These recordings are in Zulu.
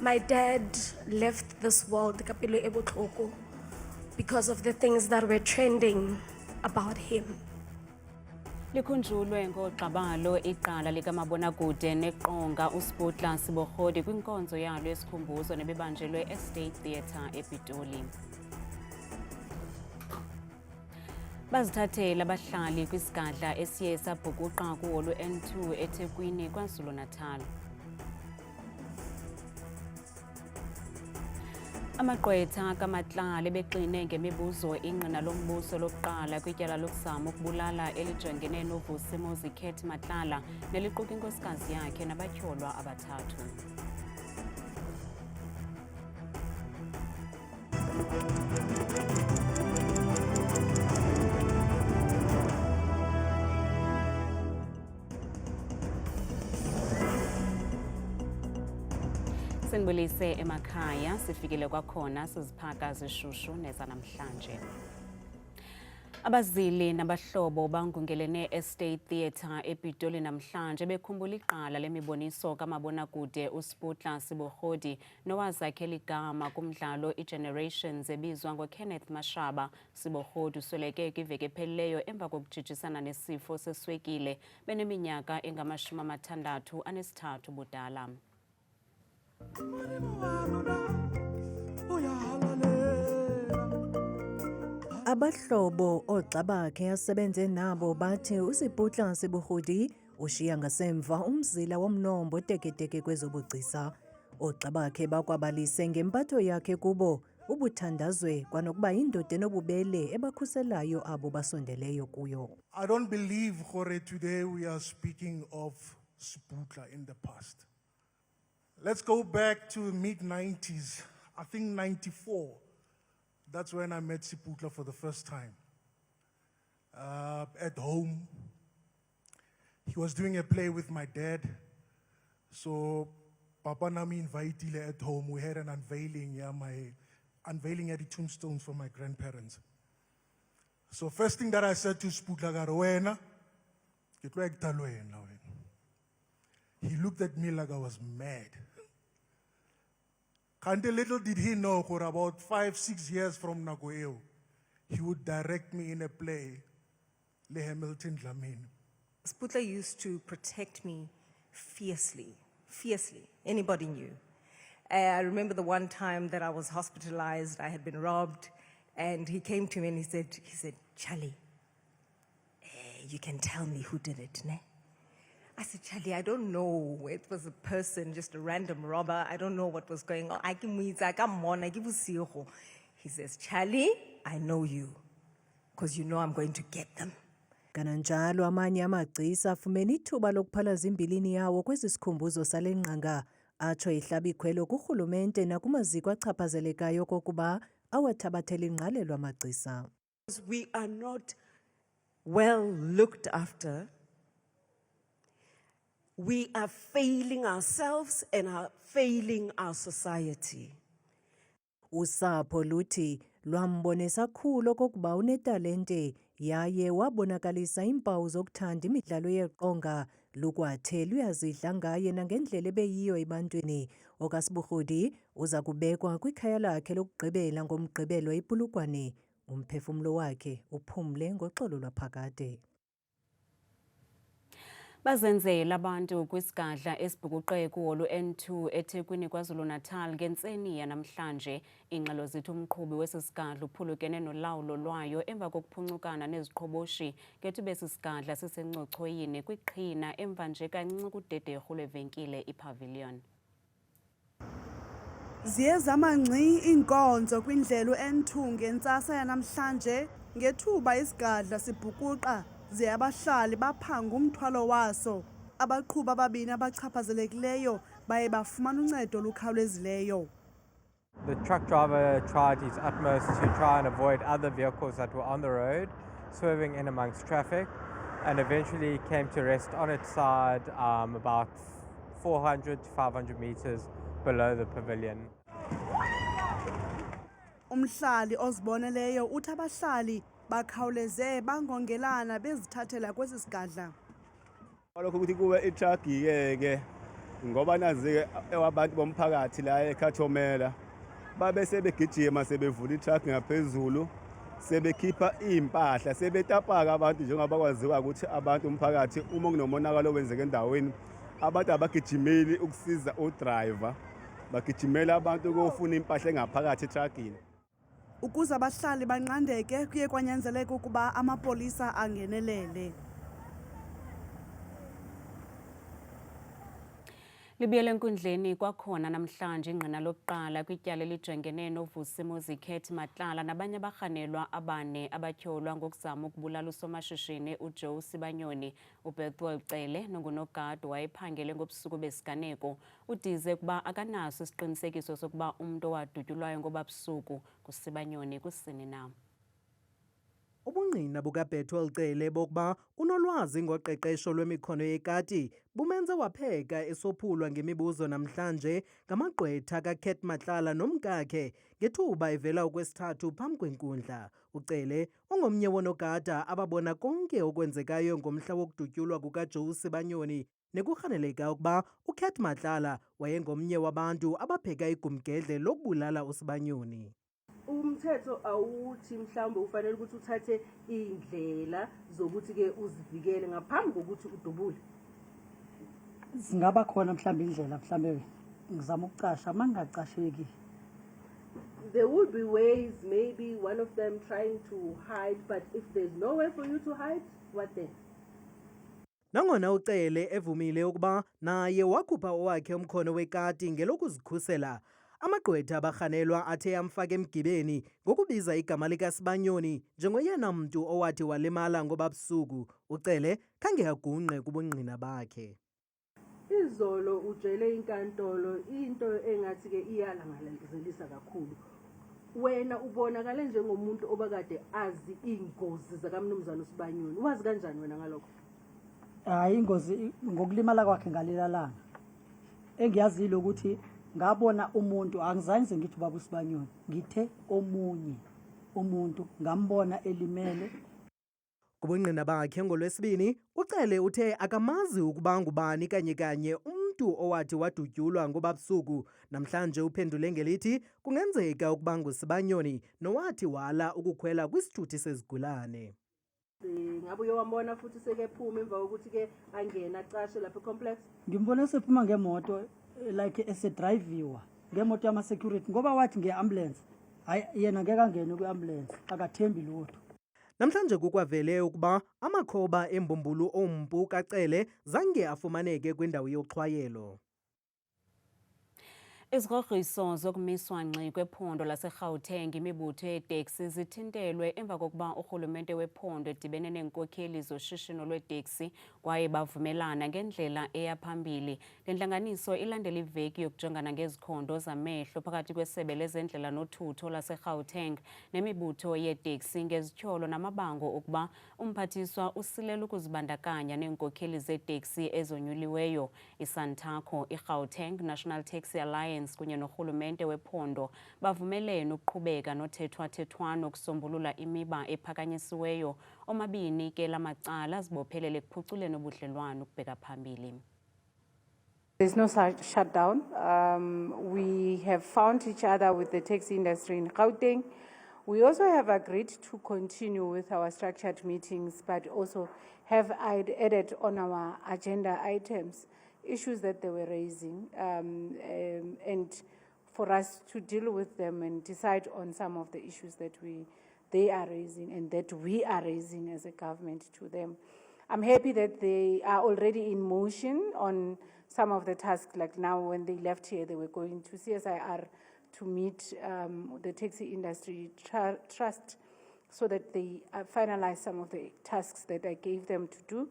My dad left this world Kapilo Ebotloko because of the things that were trending about him. Likhunjulwe ngoxabano iqala likamabonakude neqonga uSputla Sibohodi kwinkonzo yalo yesikhumbuzo nebibanjelwe eState Theatre ePitoli. Bazithathela abahlali kwisigadla esiye sabhukuqa kuholu N2 eThekwini KwaZulu-Natal. Amagqwetha kaMatlala beqine ngemibuzo ingqina lombuso lokuqala kwityala lokuzama ukubulala elijongene noVusi Mozikhet Matlala neliquka inkosikazi yakhe nabatyholwa abathathu. Sinibulise emakhaya sifikile kwakhona siziphaka zishushu nezanamhlanje. Abazili nabahlobo bangungelene eState Theatre ePitoli namhlanje bekhumbula iqala lemiboniso kamabonakude uSputla Sibohodi nowazakhela igama kumdlalo iGenerations ebizwa ngoKenneth Mashaba. Sibohodi usweleke kwiveki ephelileyo emva kokujijisana nesifo seswekile beneminyaka engama-63 budala. Abahlobo oxa bakhe asebenze nabo bathi uSiputla Sibohodi ushiya ngasemva umzila womnombo teketeke kwezobugcisa. Oxa bakhe bakwabalise ngempatho yakhe kubo ubuthandazwe kwanokuba indoda enobubele ebakhuselayo abo basondeleyo kuyo. I don't believe gore today we are speaking of Siputla in the past. Let's go back to mid-90s, I think 94. That's when I met Siputla for the first time. At home, he was doing a play with my dad. So Papa Nami invited at home. We had an unveiling, my unveiling at the tombstones for my grandparents. So first thing that I said to Siputla, he looked at me like I was mad. And little did he know, for about 5-6 years from Nagoeo, he would direct me in a play, Le Hamilton Dlamini. Siputla used to protect me fiercely. Anybody knew. I remember the one time that I was hospitalized, I had been robbed, and he came to me and he said, Charlie, you can tell me who did it, ne? I said, Charlie, I don't know. It was a person, just a random robber. I don't know what was going on. He says, Charlie, I know you, because you know I'm going to get them. Kananjalo amanye amagcisa afumene ithuba lokuphalaza imbilini yawo kwezi sikhumbuzo sale nqanga atsho ihlaba ikhwelo kurhulumente nakumaziko achaphazelekayo kokuba awathabathela ingqalelo amagcisa. We are not well looked after. We are failing ourselves and are failing our society. Usapho luthi lwambonisa kakhulu okokuba unetalente yaye wabonakalisa impawu zokuthanda imidlalo yeqonga lukwathe luyazidla ngaye nangendlela ebeyiyo ebantwini. OkaSibohodi uza kubekwa kwikhaya lakhe lokugqibela ngomgqibelo ePulukwane. Umphefumlo wakhe uphumle ngoxolo lwaphakade. Bazenzela abantu kwisigadla esibhukuqe kuholu N2 eThekwini KwaZulu-Natal ngentseni yanamhlanje. Ingxelo zithi umqhubi wesisigadla uphulukene nolawulo lwayo emva kokuphunцукana neziqhoboshi ngethuba esisigadla sisencochoyini kwiqhina emva nje kancinci kudederhu lwevenkile iPavilion. Ziye zamangci inkonzo kwindlela uN2 ngentsasa yanamhlanje ngethuba isigadla sibhukuqa ze abahlali baphanga umthwalo waso. Abaqhubi ababini abachaphazelekileyo baye bafumana uncedo olukhawulezileyo. The truck driver tried his utmost to try and avoid other vehicles that were on the road, swerving in amongst traffic, and eventually came to rest on its side about 400 to 500 meters below the pavilion. Umhlali oziboneleyo uthi abahlali bakhawuleze bangongelana bezithathela kwesi sigadla. Lokho ukuthi kube itruck ke ngoba nazi-ke abantu bomphakathi la eKhathomela babe sebegijima sebevula i-truck ngaphezulu sebekhipha iy'mpahla sebetapaka abantu njengoba kwaziwa ukuthi abantu umphakathi uma kunomonakalo wenzeke endaweni abantu abagijimeli ukusiza udriver bagijimela abantu ukufuna impahla engaphakathi etruckini. Ukuze abahlali banqandeke kuye kwanyanzeleka ukuba amapolisa angenelele. Libuyele enkundleni kwakhona namhlanje ingqina lokuqala kwityala elijongene noVusimuzi Khet Matlala nabanye abarhanelwa abane abatyholwa ngokuzama ukubulala usomashishini uJoe Sibanyoni. uBethel Cele nongunogada wayephangele ngobusuku besiganeko udize ukuba akanaso isiqinisekiso sokuba umntu owadutyulwayo ngoba busuku kuSibanyoni kusini na. Ubungqina bukaBethel Cele bokuba unolwazi ngoqeqesho lwemikhono yekati bumenze wapheka esophulwa ngemibuzo namhlanje ngamagqwetha kaKhet Matlala nomkakhe ngethuba evela okwesithathu phambi kwenkundla. uCele ongomnye wonogada ababona konke okwenzekayo ngomhla wokudutyulwa kukaJoe Sibanyoni nekurhaneleka ukuba uKhet Matlala wayengomnye wabantu abapheka igumgedle lokubulala uSibanyoni. Umthetho awuthi mhlawumbe ufanele ukuthi uthathe indlela zokuthi ke uzivikele ngaphambi kokuthi udubule. Singaba khona mhlawumbe indlela mhlawumbe ngizama ukucasha mangacasheki. There will be ways, maybe one of them trying to hide, but if there's no way for you to hide, what then? Nangona uCele evumile ukuba naye wakhupha owakhe umkhono wekati ngelokuzikhusela, amagqwetha abarhanelwa athe amfaka emgibeni ngokubiza igama likaSibanyoni njengoyena mntu owathi walimala ngoba busuku. uCele khange agungqe kubungqina bakhe. Izolo ujele inkantolo into engathi ke iyalangazelisa kakhulu. Wena ubonakale njengomuntu obakade azi ingozi zakamnumzana uSibanyoni. Wazi kanjani wena ngalokho? Hayi ingozi ngokulimala kwakhe ngalilalanga. Engiyazile ukuthi ngabona umuntu angizange ngithi baba uSibanyoni ngithe omunye umuntu ngambona elimele. Kubungqina bakhe ngolwesibini uCele uthe akamazi ukuba ngubani kanye umntu owathi wadutyulwa ngoba busuku. Namhlanje uphendule ngelithi kungenzeka ukuba nguSibanyoni nowathi wala ukukhwela kwisithuthi sezigulane. Ngabe uyawambona futhi sekephuma emva kokuthi ke angena acashe lapha ecomplex? Ngimbone sephuma ngemoto like esedriviwa ngemoto yama security ngoba wathi ngeambulance. Hayi yena ngeke angene kwiambulance akathembi lutho. Namhlanje kukwavele ukuba amakhoba embumbulu ompu kaCele zange afumaneke kwindawo yoxhwayelo. Izigrogriso zokumiswa ngxi kwephondo laseGauteng imibutho yeeteksi zithintelwe emva kokuba urhulumente wephondo edibene neenkokheli zoshishino lweeteksi kwaye bavumelana ngendlela eya phambili. Le ntlanganiso ilandela iveki yokujongana ngezikhondo zamehlo phakathi kwesebe lezendlela nothutho laseGauteng nemibutho yeeteksi ngezityholo namabango okuba umphathiswa usilela ukuzibandakanya neenkokheli zeeteksi ezonyuliweyo. iSantaco, iGauteng National Taxi Alliance kunye norhulumente wephondo bavumelene ukuqhubeka nothethwathethwano ukusombulula imiba ephakanyisiweyo. Omabini ke lamacala zibophelele ekuphuculeni ubudlelwane ukubheka phambili. There's no shutdown. We have found each other with the taxi industry in Gauteng. We also have agreed to continue with our structured meetings, but also have added on our agenda items issues that they were raising, and for us to deal with them and decide on some of the issues that they are raising and that we are raising as a government to them. I'm happy that they are already in motion on some of the tasks. Like now, when they left here, they were going to CSIR to meet the taxi industry trust so that they finalize some of the tasks that I gave them to do.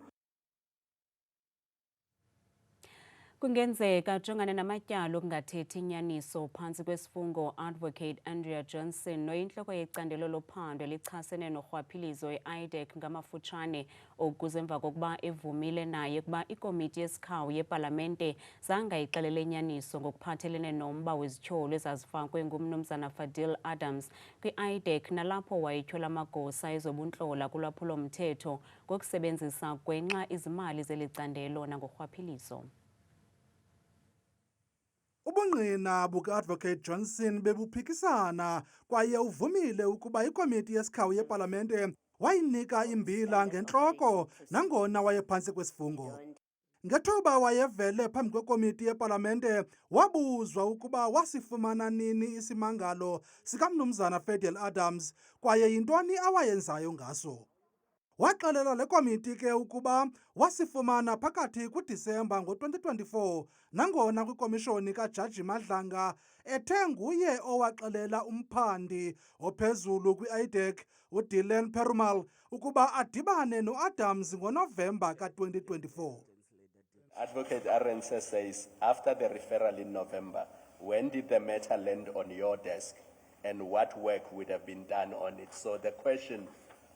Kungenzeka jongane namatyala okungathethi inyaniso phantsi kwesifungo Advocate Andrea Johnson noyintloko yecandelo lophando elichasene norhwaphilizo iDEC ngamafutshane okuze emva kokuba evumile naye ukuba ikomiti yesikhawu yepalamente zangayixelele inyaniso ngokuphathelene nomba wezityholo ezazifakwe ngumnumzana Fadil Adams kwi-IDEC nalapho wayetyhola amagosa ezobuntlola kulwaphulo-mthetho ngokusebenzisa gwenxa izimali zeli candelo nangorhwaphilizo. Ubungqina buka-Advocate Johnson bebuphikisana kwaye uvumile ukuba ikomiti yesikhawu yepalamente wayinika imbila ngentloko nangona wayephantsi kwesifungo. Ngethuba wayevele phambi kwekomiti yepalamente wabuzwa ukuba wasifumana nini isimangalo sikamnumzana Fidel Adams kwaye yintoni awayenzayo ngaso. Waxelela le komiti ke ukuba wasifumana phakathi kuDisemba ngo-2024 nangona kwikomishoni kaJaji Madlanga ethe nguye owaxelela umphandi ophezulu kwi-IDEC uDylan Perumal ukuba adibane no-Adams ngoNovemba ka-2024. Advocate Arendse says, after the referral in November, when did the matter land on your desk and what work would have been done on it? So the question,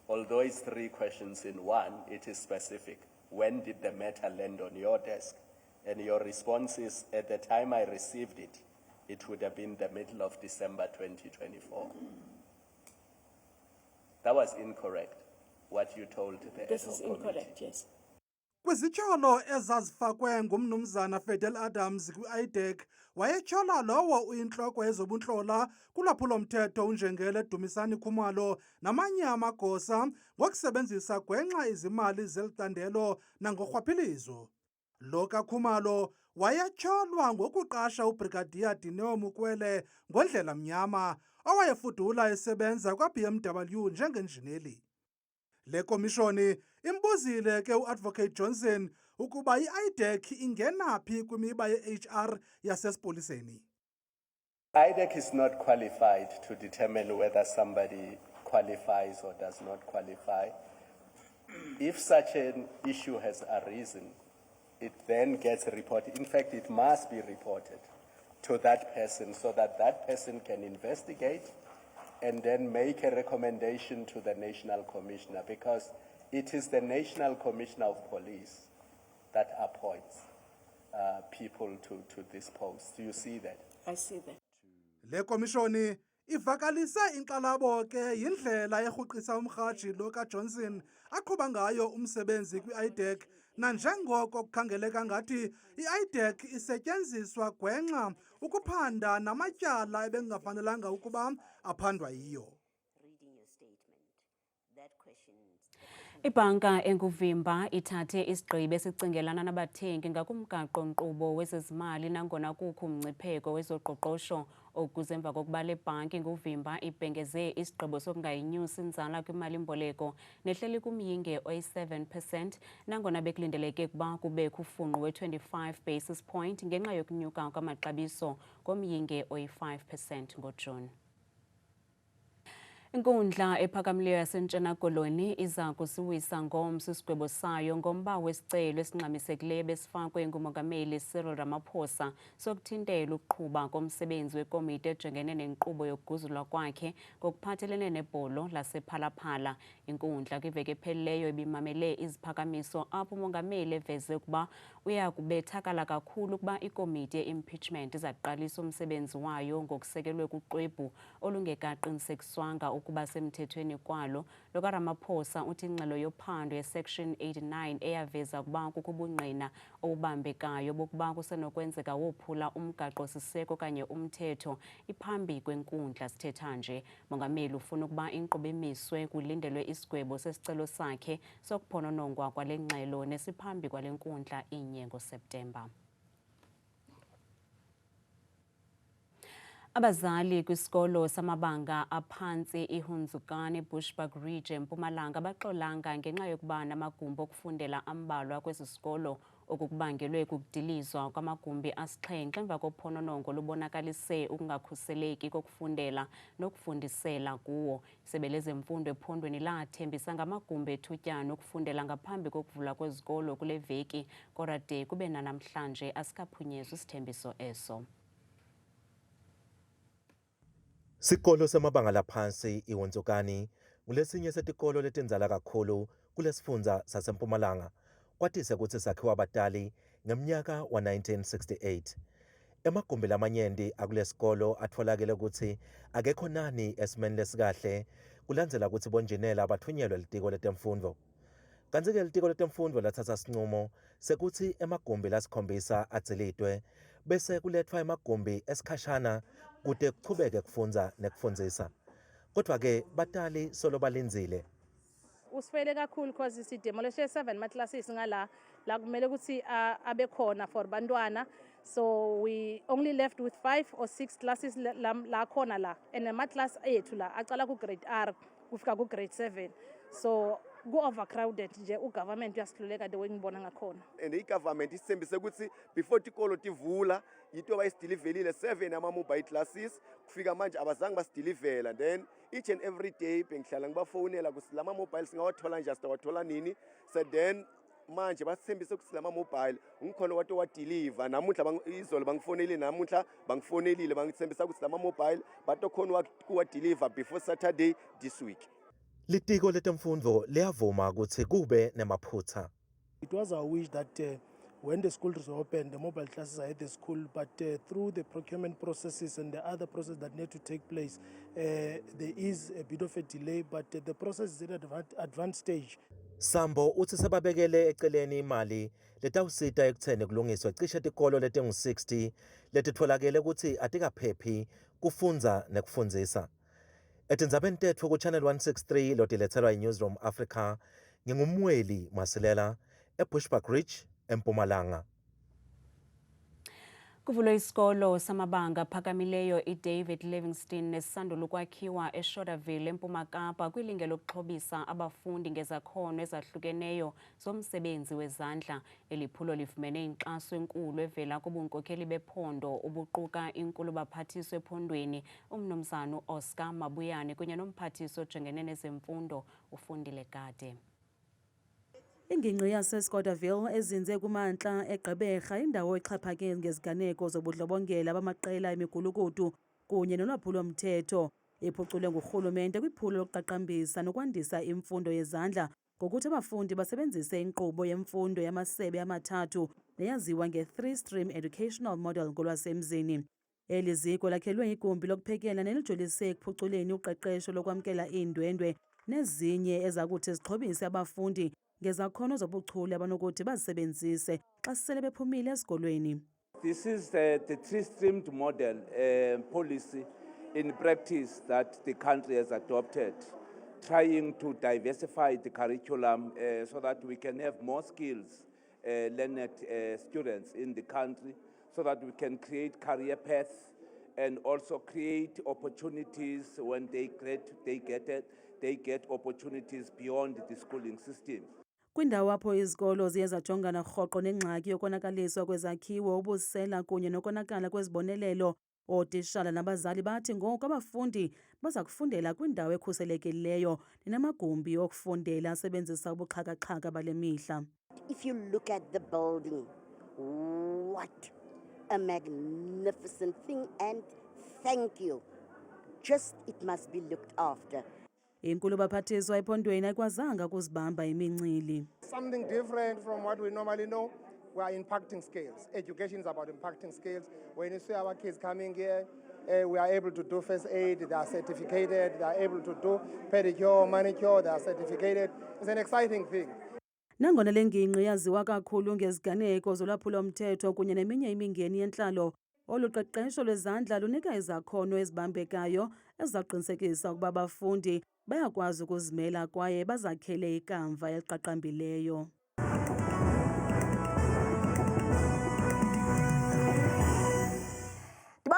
although it's 3 questions in one, it is specific. When did the matter land on your desk? And your response is, at the time I received it, it would have been the middle of December 2024. That was incorrect, what you told the This ad hoc is committee. incorrect, yes. Kwizityholo ezazifakwe ngumnumzana Fidel Adams kwi-IDEC wayetyhola lowo uyintloko yezobuntlola kulwaphulo-mthetho uNjengele Dumisani Khumalo namanye amagosa ngokusebenzisa gwenxa izimali zelicandelo nangorhwaphilizo. Lo kaKhumalo wayetyholwa ngokuqasha uBrigadier Dineo Mukwele ngondlela mnyama owayefudula esebenza kwa-BMW njengenjineli. Le komishoni imbuzile ke uAdvocate Johnson ukuba i-IDEC ingenaphi kwimiba ye-HR yasesipoliseni. IDEC is not qualified to determine whether somebody qualifies or does not qualify. If such an issue has arisen, it then gets reported. In fact, it must be reported to that person so that that person can investigate and then make a recommendation to the National Commissioner, because it is the National Commissioner of Police that appoints people to this post. Do you see that? I see that. Le komishoni ivakalise inkxalabo ke yindlela erhuqisa umrhaji lo kaJohnson aqhuba ngayo umsebenzi kwi-IDEC nanjengoko kukhangeleka ngathi i-IDEC isetyenziswa gwenxa ukuphanda namatyala ebengafanelanga ukuba aphandwa yiyo. Ibhanka enguvimba ithathe isigqibo esicingelana nabathengi ngakumgaqo-nkqubo wezezimali nangona kukho umngcipheko wezoqoqosho okuze emva kokuba le bhanki nguvimba ibhengeze isigqibo sokungayinyusi inzala kwimali-mboleko nehleli kumyinge oyi-7% nangona bekulindeleke ukuba kubekho ufunqu we-25 basis point ngenxa yokunyuka kwamaxabiso komyinge oyi-5% ngoJuni. Inkundla ephakamileyo yaseNtshona Koloni iza kusiwisa ngomso isigwebo sayo ngomba wesicelo esingxamisekileyo besifakwe nguMongameli Cyril Ramaphosa sokuthintela ukuqhuba komsebenzi wekomiti ejongene nenkqubo yokuguzulwa kwakhe ngokuphathelene nebholo lasephalaphala. Inkundla kwiveki ephelileyo ibimamele iziphakamiso apho uMongameli eveze ukuba uya kubethakala kakhulu ukuba ikomiti ye-impeachment izaqalisa umsebenzi wayo ngokusekelwe kuxwebhu olungekaqinisekiswanga ukuba semthethweni kwalo. Lo kaRamaphosa uthi ingxelo yophando ye-Section 89 eyaveza ukuba kukho ubungqina obubambekayo bokuba kusenokwenzeka wophula umgaqo-siseko okanye umthetho iphambi kwenkundla. Sithetha nje, Mongameli ufuna ukuba inkqubo emiswe kulindelwe isigwebo sesicelo sakhe sokuphononongwa kwale ngxelo nesiphambi kwale nkundla inye ngoSeptemba. Abazali kwisikolo samabanga aphantsi iHunzukani Bushbuck Ridge eMpumalanga baxolanga ngenxa yokuba namagumbi okufundela ambalwa kwesi sikolo okukubangelwe kukudilizwa kwamagumbi asixhenxe emva kophononongo lubonakalise ukungakhuseleki kokufundela nokufundisela kuwo. Isebe lezemfundo ephondweni lathembisa ngamagumbi ethutyana okufundela ngaphambi kokuvula kwezikolo kule veki, kodwa de kube nanamhlanje asikaphunyezwa isithembiso eso. Sikolo samabanga laphansi iHunzukani kulesinye setikolo letinzala kakhulu kulesifundza saseMpumalanga kwatise kutsi sakhiwa abatali ngeminyaka wa 1968. Emagumbi lamanyenti akulesikolo atfolakele kutsi akekho nani esimeni lesikahle kulandzela kutsi bonjinela bathunyelwe litiko letemfundvo. Kantsi-ke litiko letemfundvo latsatsa sincumo sekutsi emagumbi lasikhombisa atsilitwe bese kulethwa emagumbi esikhashana kude kuqhubeke kufundza nekufundzisa. Kodwa-ke batali solo balinzile. Usifele kakhulu because sidemoleshe 7 ma-classes ngala la kumele ukuthi abe khona for bantwana, so we only left with 5 or 6 classes la khona la, and ama-class ethu la acala ku-grade R kufika ku-grade 7, so ku-overcrowded nje. Ugovernment uyasihluleka the way ngibona ngakhona. And i-government isithembise ukuthi before tikolo tivula yito bayisidilivelile 7 ama-mobile classes, kufika manje abazange basidilivela. Then each and every day bengihlala ngibafonela ukuthi lama mobile singawathola nje, sitawathola nini. So then manje basithembise ukuthi lama mobile ngikhona wato wadeliver. Namuhla izolo bangifonelile, namuhla bangifonelile bangithembisa ukuthi lama mobile batokhona kuwadeliver before Saturday this week. Litiko letemfundvo liyavuma ukuthi kube nemaphutsa. It was our wish that when the schools open, the mobile classes are at the school, but through the procurement processes and the other processes that need to take place, there is a bit of a delay, but the process is at an advanced stage. Sambo uthi sebabekele eceleni imali letawusita ekutheni kulungiswe cishe tikolo letingu-60 letitfolakele ukuthi atikaphephi kufundza nekufundzisa. Etindzabeni tetfu ku Channel 163 lotiletselwa iNewsroom Africa, ngingumweli Masilela eBushbuck Ridge eMpumalanga. Kuvulwe isikolo samabanga phakamileyo iDavid Livingstone nesisandula ukwakhiwa eShorterville eMpuma Kapa kwilinge lokuxhobisa abafundi ngezakhono ezahlukeneyo zomsebenzi wezandla. Eliphulo lifumene inkxaso enkulu evela kubunkokheli bephondo ubuquka inkulu baphathiswa ephondweni uMnumzana Oscar Mabuyane kunye nomphathiswa ojongene nezemfundo uFundile Gade. Ingingqi yaseScotterville ezinze kumantla eGqeberha indawo exhaphake ngeziganeko zobudlobongela bamaqela emigulukudu kunye nolwaphulo-mthetho ephuculwe ngurhulumente kwiphulo lokuqaqambisa nokwandisa imfundo yezandla ngokuthi abafundi basebenzise inkqubo yemfundo yamasebe amathathu neyaziwa nge-3-stream educational model ngolwasemzini. Eli ziko lakhelwe igumbi lokuphekela nelijolise ekuphuculeni uqeqesho lokwamkela iindwendwe nezinye ezakuthi zixhobise abafundi ngezakhono zobuchule abanokuthi bazisebenzise xa sele bephumile esikolweni. This is the 3-streamed model policy in practice that the country has adopted, trying to diversify the curriculum so that we can have more skills learned students in the country, so that we can create career paths and also create opportunities when they get opportunities beyond the schooling system. Kwindawo apho izikolo ziye zajongana rhoqo nengxaki yokonakaliswa kwezakhiwo, ubusela kunye nokonakala kwezibonelelo, ootishala nabazali bathi ngoku abafundi baza kufundela kwindawo ekhuselekileyo nenamagumbi okufundela asebenzisa ubuxhakaxhaka bale mihla. If you look at the building, what a magnificent thing, and thank you. Just it must be looked after. Inkulu baphathiswa ephondweni ayikwazanga ukuzibamba imincili. Something different from what we normally know. We are impacting skills. Education is about impacting skills. When you see our kids coming here, we are able to do first aid, they are certificated, they are able to do pedicure, manicure, they are certificated. It's an exciting thing. Nangona le ngingqi yaziwa kakhulu ngeziganeko zolwaphulo-mthetho kunye neminye imingeni yentlalo, olu qeqesho lwezandla lunika izakhono ezibambekayo ezizaqinisekisa ukuba abafundi bayakwazi ukuzimela kwaye bazakhele ikamva eliqaqambileyo.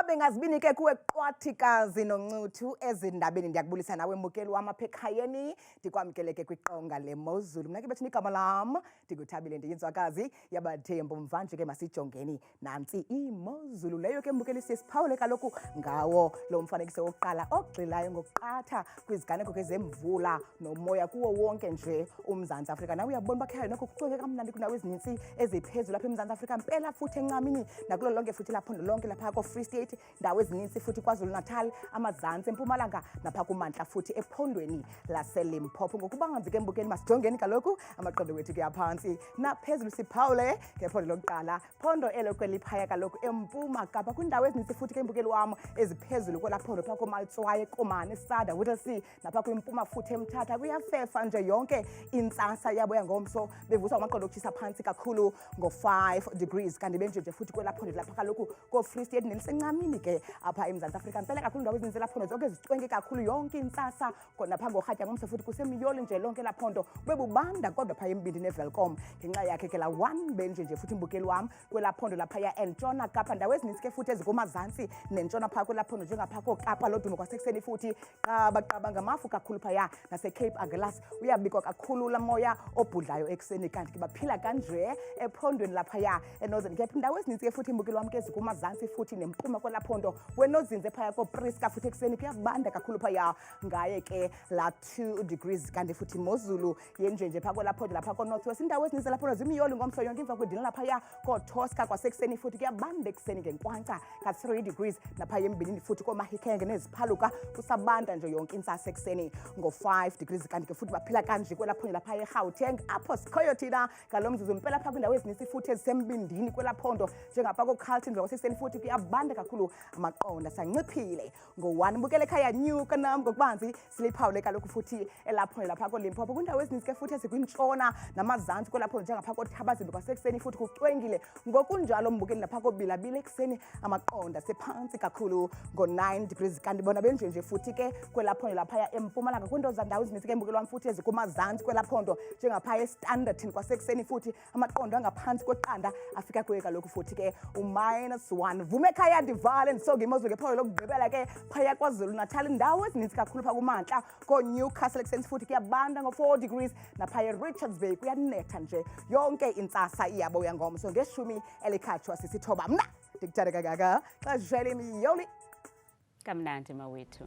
Bengazibini ke kuwe qwathikazi noncuthu ezindabeni. Ndiyakubulisa nawe mbukeli wam apha ekhayeni, ndikwamkele ke kwiqonga leMozulu. Mna ke bethi igama lam ndikuthabile ndiyinzwakazi yabathembu. Mvanje ke masijongeni nantsi imozulu leyo ke mbukeli siphawule kaloku ngawo lo mfanekiso wokuqala ogxilayo ngokuqatha kwiziganeko ke zemvula nomoya kuwo wonke nje uMzantsi Afrika. Nawe uyabona bakhe noko kucweke kamnandi kwindawo ezininzi eziphezulu apha eMzantsi Afrika mpela futhi encamini nakulo lonke futhi laphondo lonke lapha ko Free State Free State, indawo ezininzi futhi KwaZulu Natal, amazantsi eMpumalanga napha kumantla futhi ephondweni laseLimpopo. Ngokuba nganzi ke mbukeni masijongeni kaloku amaqondo wethu kuyaphantsi naphezulu siphawule ngephondo lokuqala phondo elo kweliphaya kaloku eMpuma Kapa kwindawo ezininzi futhi ke mbukeli wam eziphezulu kwelaphondo phaa koMalitswaye, Komane, Sada, Whittlesea napha kwimpuma futhi eMthatha kuyafefa nje yonke intsasa yabo yangomso bevusa amaqondo okutshisa phantsi kakhulu ngo-5 degrees kanti benje futhi kwelaphondo lapha kaloku ko-Free State nelisencamini ke apha eMzantsi Afrika mpela kakhulu indawo ezininzi laphondo zonke zicwenke kakhulu yonke intsasa khona phaa ngorhatya ngomso futhi kusemiyoli nje lonke laphondo bebubanda kodwa phaa eMbindi neVelcom ngenxa yakhe ke la 1 benje futhi imbukeli wam kwelaphondo laphaya eNtshona Kapa ndawo ezininzi ke futhi ezikumazantsi nentshona phaa kwelaphondo njengaphaa koKapa lodumo kwasekuseni futhi qaba ngamafu kakhulu phaya naseCape Agulhas uyabikwa kakhulu la moya obhudlayo ekuseni kanti ke baphila kanje ephondweni laphaya eNorthern Cape indawo ezininzi ke futhi imbukeli wam ke zikumazantsi futhi nempuma kwelaphondo wenozinze phaya koPriska futhi ekuseni kuyabanda kakhulu phaya ngaye ke la 2 degrees kanti futhi imozulu yenjenje phaa kwelaphondo lapha koNorth West indawo ezininzi laphondo zimiyoli ngomso yonke emva kwedina laphaya koTosca kwasekuseni futhi kuyabanda ekuseni ngenkwankca ka3 degrees napha embinini futhi koMahikenge neziphaluka kusabanda nje yonke intsasa ekuseni ngo5 degrees kanti ke futhi baphila kanje kwelaphondo lapha eGauteng apho sikhoyo thina ngalomzuzu mpela phaa kwindawo ezininzi futhi ezisembindini kwelaphondo njengapha koCarlton kwasekuseni futhi kuyabanda kakhulu amaqonda sanciphile ngo1 bukele ekhaya nyuka nam ngokubanzi siliphawule kaloku futhi elaphondo lapha koLimpopo kwindawo ezininzi ke futhi ezikwintshona namazantsi kwelaphondo njengapha koThabazimbi kwasekuseni futhi kucwengile ngokunjalo mbukeli lapha koBilabile ekuseni amaqonda sephantsi kakhulu ngo9 degrees kanti bona benje futhi ke kwelaphondo laphaya eMpumalanga kwindawo zandawo ezininzi ke mbukeli wam futhi ezikumazantsi kwelaphondo njengapha eStanderton kwasekuseni futhi amaqondo angaphansi kweqanda afika kuye kaloku futhi ke u-1 vume ekhaya ndivale ndisonge imozulu ngephondo lokugqibela ke phaya KwaZulu Natal indawo ezininzi kakhulu phaa kumantla koNewcastle ekuseni futhi kuyabanda ngo4 degrees naphaya eRichards Bay kuyanetha nje yonke intsasa iyabo yangomso ngeshumi elikhatshwa sisithoba mna ndikuthanda kangaka xa zishayela imiyoli kamnandi mawethu.